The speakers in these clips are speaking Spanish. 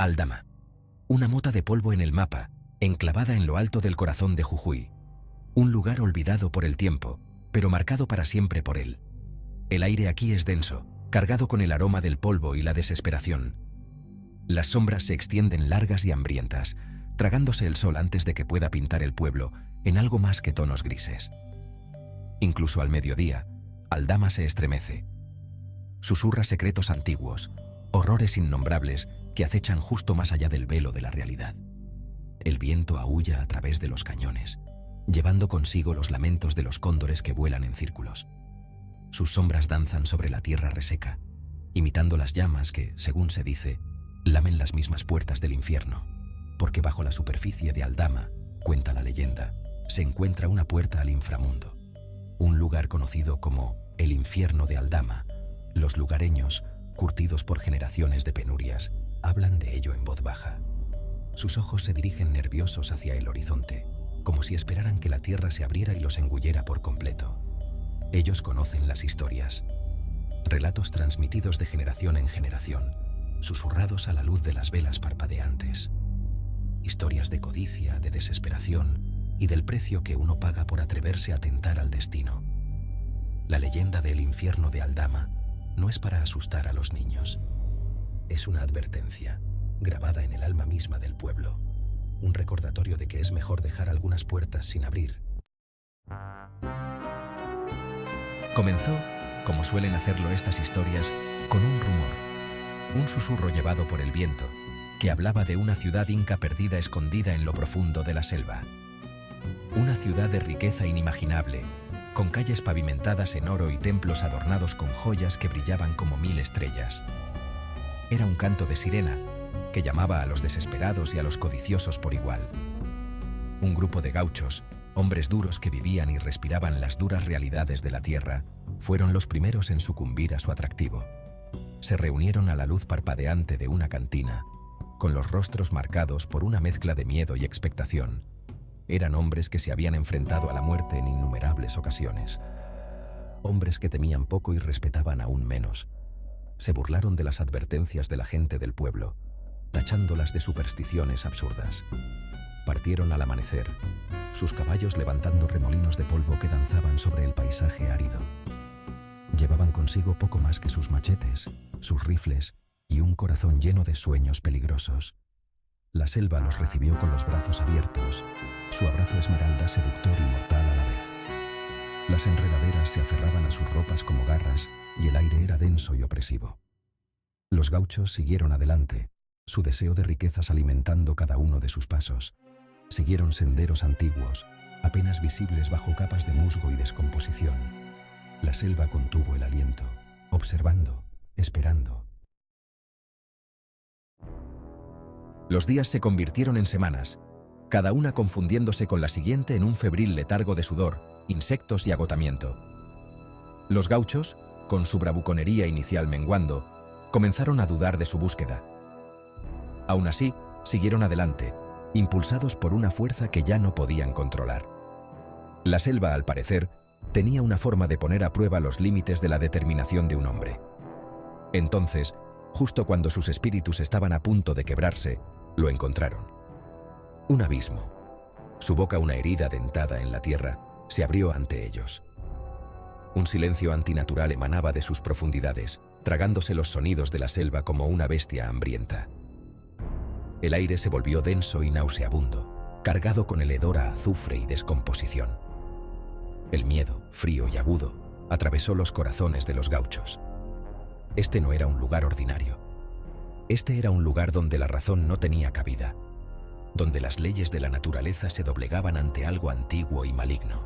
Aldama. Una mota de polvo en el mapa, enclavada en lo alto del corazón de Jujuy. Un lugar olvidado por el tiempo, pero marcado para siempre por él. El aire aquí es denso, cargado con el aroma del polvo y la desesperación. Las sombras se extienden largas y hambrientas, tragándose el sol antes de que pueda pintar el pueblo en algo más que tonos grises. Incluso al mediodía, Aldama se estremece. Susurra secretos antiguos, horrores innombrables que acechan justo más allá del velo de la realidad. El viento aúlla a través de los cañones, llevando consigo los lamentos de los cóndores que vuelan en círculos. Sus sombras danzan sobre la tierra reseca, imitando las llamas que, según se dice, lamen las mismas puertas del infierno, porque bajo la superficie de Aldama, cuenta la leyenda, se encuentra una puerta al inframundo, un lugar conocido como el infierno de Aldama. Los lugareños, curtidos por generaciones de penurias, hablan de ello en voz baja. Sus ojos se dirigen nerviosos hacia el horizonte, como si esperaran que la tierra se abriera y los engullera por completo. Ellos conocen las historias, relatos transmitidos de generación en generación, susurrados a la luz de las velas parpadeantes. Historias de codicia, de desesperación y del precio que uno paga por atreverse a tentar al destino. La leyenda del infierno de Aldama no es para asustar a los niños. Es una advertencia, grabada en el alma misma del pueblo, un recordatorio de que es mejor dejar algunas puertas sin abrir. Comenzó, como suelen hacerlo estas historias, con un rumor, un susurro llevado por el viento, que hablaba de una ciudad inca perdida escondida en lo profundo de la selva. Una ciudad de riqueza inimaginable, con calles pavimentadas en oro y templos adornados con joyas que brillaban como 1000 estrellas. Era un canto de sirena, que llamaba a los desesperados y a los codiciosos por igual. Un grupo de gauchos, hombres duros que vivían y respiraban las duras realidades de la tierra, fueron los primeros en sucumbir a su atractivo. Se reunieron a la luz parpadeante de una cantina, con los rostros marcados por una mezcla de miedo y expectación. Eran hombres que se habían enfrentado a la muerte en innumerables ocasiones. Hombres que temían poco y respetaban aún menos. Se burlaron de las advertencias de la gente del pueblo, tachándolas de supersticiones absurdas. Partieron al amanecer, sus caballos levantando remolinos de polvo que danzaban sobre el paisaje árido. Llevaban consigo poco más que sus machetes, sus rifles y un corazón lleno de sueños peligrosos. La selva los recibió con los brazos abiertos, su abrazo esmeralda seductor y mortal a la vez. Las enredaderas se aferraban a sus ropas como garras y el aire era denso y opresivo. Los gauchos siguieron adelante, su deseo de riquezas alimentando cada uno de sus pasos. Siguieron senderos antiguos, apenas visibles bajo capas de musgo y descomposición. La selva contuvo el aliento, observando, esperando. Los días se convirtieron en semanas, cada una confundiéndose con la siguiente en un febril letargo de sudor, insectos y agotamiento. Los gauchos, con su bravuconería inicial menguando, comenzaron a dudar de su búsqueda. Aún así, siguieron adelante, impulsados por una fuerza que ya no podían controlar. La selva, al parecer, tenía una forma de poner a prueba los límites de la determinación de un hombre. Entonces, justo cuando sus espíritus estaban a punto de quebrarse, lo encontraron. Un abismo. Su boca, una herida dentada en la tierra, se abrió ante ellos. Un silencio antinatural emanaba de sus profundidades, tragándose los sonidos de la selva como una bestia hambrienta. El aire se volvió denso y nauseabundo, cargado con el hedor a azufre y descomposición. El miedo, frío y agudo, atravesó los corazones de los gauchos. Este no era un lugar ordinario. Este era un lugar donde la razón no tenía cabida, donde las leyes de la naturaleza se doblegaban ante algo antiguo y maligno.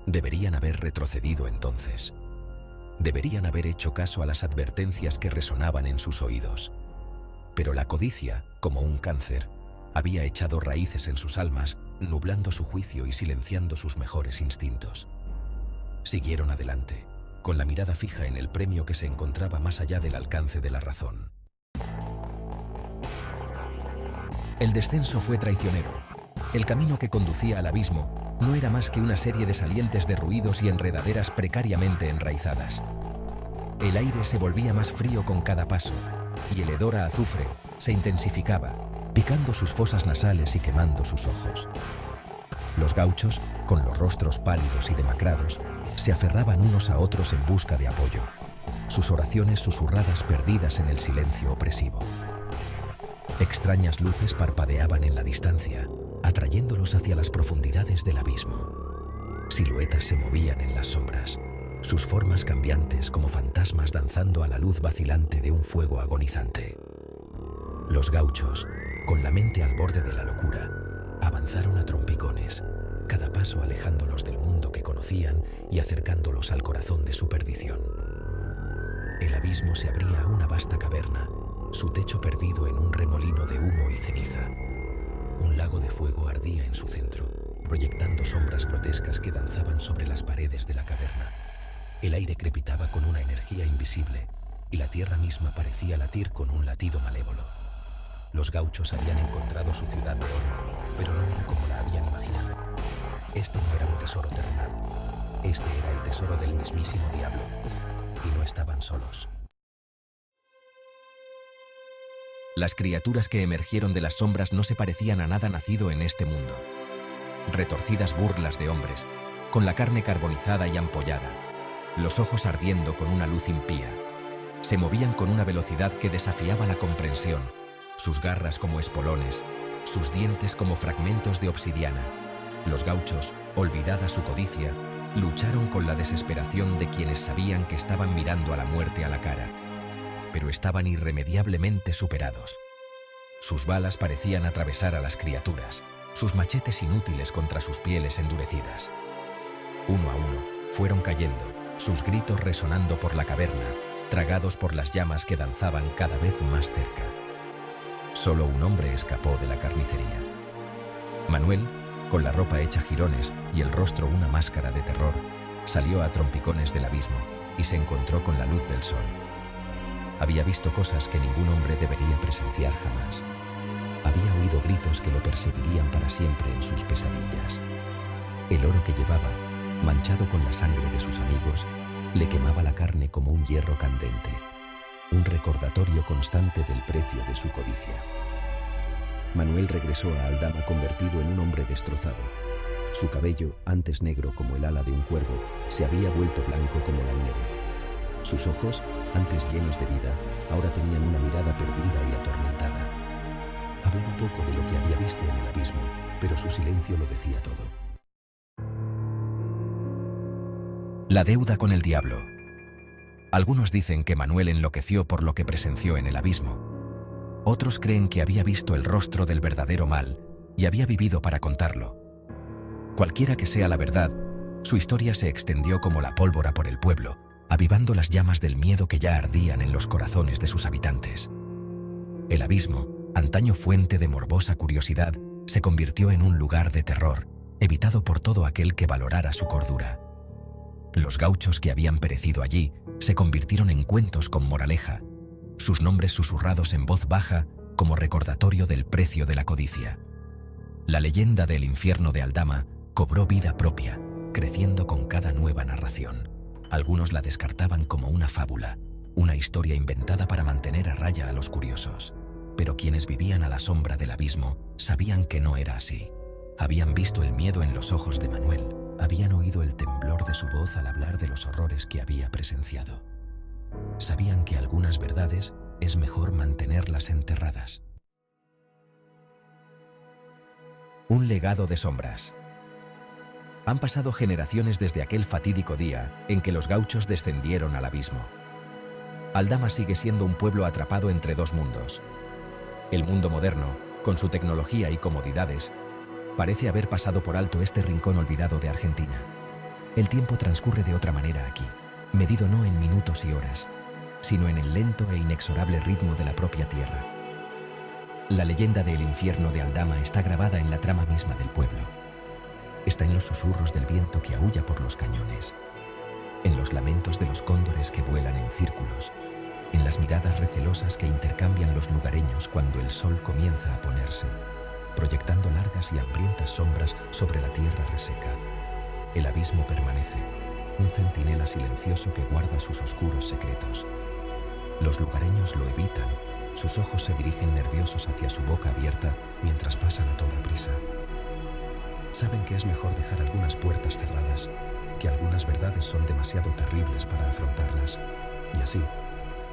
Deberían haber retrocedido entonces. Deberían haber hecho caso a las advertencias que resonaban en sus oídos. Pero la codicia, como un cáncer, había echado raíces en sus almas, nublando su juicio y silenciando sus mejores instintos. Siguieron adelante, con la mirada fija en el premio que se encontraba más allá del alcance de la razón. El descenso fue traicionero. El camino que conducía al abismo no era más que una serie de salientes de ruidos y enredaderas precariamente enraizadas. El aire se volvía más frío con cada paso, y el hedor a azufre, se intensificaba, picando sus fosas nasales y quemando sus ojos. Los gauchos, con los rostros pálidos y demacrados, se aferraban unos a otros en busca de apoyo, sus oraciones susurradas perdidas en el silencio opresivo. Extrañas luces parpadeaban en la distancia, atrayéndolos hacia las profundidades del abismo. Siluetas se movían en las sombras, sus formas cambiantes como fantasmas danzando a la luz vacilante de un fuego agonizante. Los gauchos, con la mente al borde de la locura, avanzaron a trompicones, cada paso alejándolos del mundo que conocían y acercándolos al corazón de su perdición. El abismo se abría a una vasta caverna, su techo perdido en un remolino de humo y ceniza. Un lago de fuego ardía en su centro, proyectando sombras grotescas que danzaban sobre las paredes de la caverna. El aire crepitaba con una energía invisible y la tierra misma parecía latir con un latido malévolo. Los gauchos habían encontrado su ciudad de oro, pero no era como la habían imaginado. Este no era un tesoro terrenal, este era el tesoro del mismísimo diablo, y no estaban solos. Las criaturas que emergieron de las sombras no se parecían a nada nacido en este mundo. Retorcidas burlas de hombres, con la carne carbonizada y ampollada, los ojos ardiendo con una luz impía, se movían con una velocidad que desafiaba la comprensión, sus garras como espolones, sus dientes como fragmentos de obsidiana. Los gauchos, olvidada su codicia, lucharon con la desesperación de quienes sabían que estaban mirando a la muerte a la cara, pero estaban irremediablemente superados. Sus balas parecían atravesar a las criaturas, sus machetes inútiles contra sus pieles endurecidas. Uno a uno, fueron cayendo, sus gritos resonando por la caverna, tragados por las llamas que danzaban cada vez más cerca. Solo un hombre escapó de la carnicería. Manuel, con la ropa hecha jirones y el rostro una máscara de terror, salió a trompicones del abismo y se encontró con la luz del sol. Había visto cosas que ningún hombre debería presenciar jamás. Había oído gritos que lo perseguirían para siempre en sus pesadillas. El oro que llevaba, manchado con la sangre de sus amigos, le quemaba la carne como un hierro candente, un recordatorio constante del precio de su codicia. Manuel regresó a Aldama convertido en un hombre destrozado. Su cabello, antes negro como el ala de un cuervo, se había vuelto blanco como la nieve. Sus ojos, antes llenos de vida, ahora tenían una mirada perdida y atormentada. Hablaba poco de lo que había visto en el abismo, pero su silencio lo decía todo. La deuda con el diablo. Algunos dicen que Manuel enloqueció por lo que presenció en el abismo. Otros creen que había visto el rostro del verdadero mal y había vivido para contarlo. Cualquiera que sea la verdad, su historia se extendió como la pólvora por el pueblo, avivando las llamas del miedo que ya ardían en los corazones de sus habitantes. El abismo, antaño fuente de morbosa curiosidad, se convirtió en un lugar de terror, evitado por todo aquel que valorara su cordura. Los gauchos que habían perecido allí se convirtieron en cuentos con moraleja, sus nombres susurrados en voz baja como recordatorio del precio de la codicia. La leyenda del infierno de Aldama cobró vida propia, creciendo con cada nueva narración. Algunos la descartaban como una fábula, una historia inventada para mantener a raya a los curiosos. Pero quienes vivían a la sombra del abismo sabían que no era así. Habían visto el miedo en los ojos de Manuel, habían oído el temblor de su voz al hablar de los horrores que había presenciado. Sabían que algunas verdades es mejor mantenerlas enterradas. Un legado de sombras. Han pasado generaciones desde aquel fatídico día en que los gauchos descendieron al abismo. Aldama sigue siendo un pueblo atrapado entre dos mundos. El mundo moderno, con su tecnología y comodidades, parece haber pasado por alto este rincón olvidado de Argentina. El tiempo transcurre de otra manera aquí, medido no en minutos y horas, sino en el lento e inexorable ritmo de la propia tierra. La leyenda del infierno de Aldama está grabada en la trama misma del pueblo. Está en los susurros del viento que aúlla por los cañones, en los lamentos de los cóndores que vuelan en círculos, en las miradas recelosas que intercambian los lugareños cuando el sol comienza a ponerse, proyectando largas y hambrientas sombras sobre la tierra reseca. El abismo permanece, un centinela silencioso que guarda sus oscuros secretos. Los lugareños lo evitan, Sus ojos se dirigen nerviosos hacia su boca abierta mientras pasan a toda prisa. Saben que es mejor dejar algunas puertas cerradas, que algunas verdades son demasiado terribles para afrontarlas. Y así,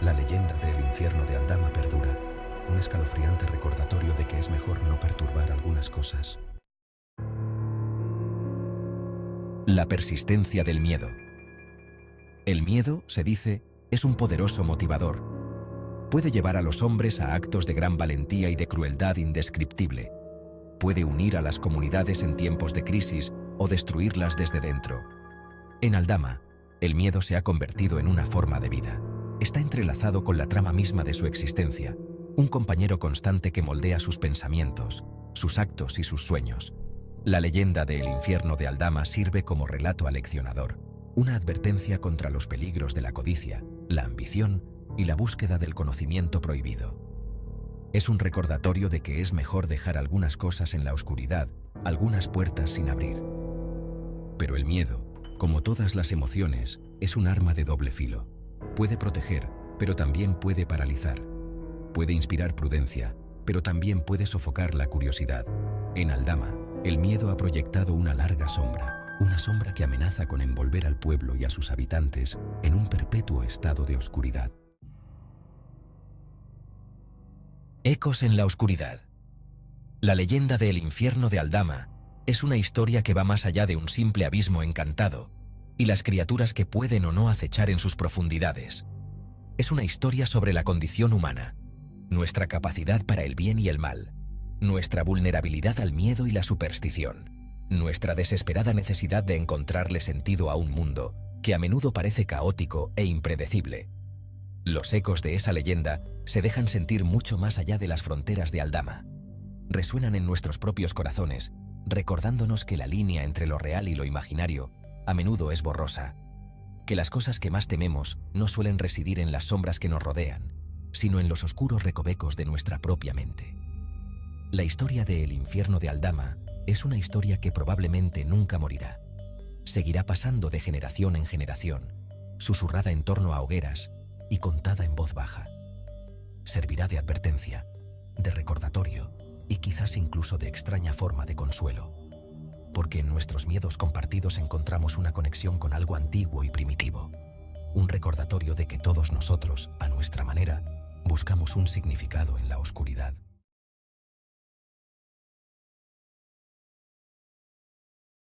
la leyenda del infierno de Aldama perdura, un escalofriante recordatorio de que es mejor no perturbar algunas cosas. La persistencia del miedo. El miedo, se dice, es un poderoso motivador. Puede llevar a los hombres a actos de gran valentía y de crueldad indescriptible. Puede unir a las comunidades en tiempos de crisis o destruirlas desde dentro. En Aldama, el miedo se ha convertido en una forma de vida. Está entrelazado con la trama misma de su existencia, un compañero constante que moldea sus pensamientos, sus actos y sus sueños. La leyenda del infierno de Aldama sirve como relato aleccionador, una advertencia contra los peligros de la codicia, la ambición y la búsqueda del conocimiento prohibido. Es un recordatorio de que es mejor dejar algunas cosas en la oscuridad, algunas puertas sin abrir. Pero el miedo, como todas las emociones, es un arma de doble filo. Puede proteger, pero también puede paralizar. Puede inspirar prudencia, pero también puede sofocar la curiosidad. En Aldama, el miedo ha proyectado una larga sombra, una sombra que amenaza con envolver al pueblo y a sus habitantes en un perpetuo estado de oscuridad. Ecos en la oscuridad. La leyenda del infierno de Aldama es una historia que va más allá de un simple abismo encantado y las criaturas que pueden o no acechar en sus profundidades. Es una historia sobre la condición humana, nuestra capacidad para el bien y el mal, nuestra vulnerabilidad al miedo y la superstición, nuestra desesperada necesidad de encontrarle sentido a un mundo que a menudo parece caótico e impredecible. Los ecos de esa leyenda se dejan sentir mucho más allá de las fronteras de Aldama. Resuenan en nuestros propios corazones, recordándonos que la línea entre lo real y lo imaginario a menudo es borrosa, que las cosas que más tememos no suelen residir en las sombras que nos rodean, sino en los oscuros recovecos de nuestra propia mente. La historia de El infierno de Aldama es una historia que probablemente nunca morirá. Seguirá pasando de generación en generación, susurrada en torno a hogueras y contada en voz baja. Servirá de advertencia, de recordatorio y quizás incluso de extraña forma de consuelo, porque en nuestros miedos compartidos encontramos una conexión con algo antiguo y primitivo, un recordatorio de que todos nosotros, a nuestra manera, buscamos un significado en la oscuridad.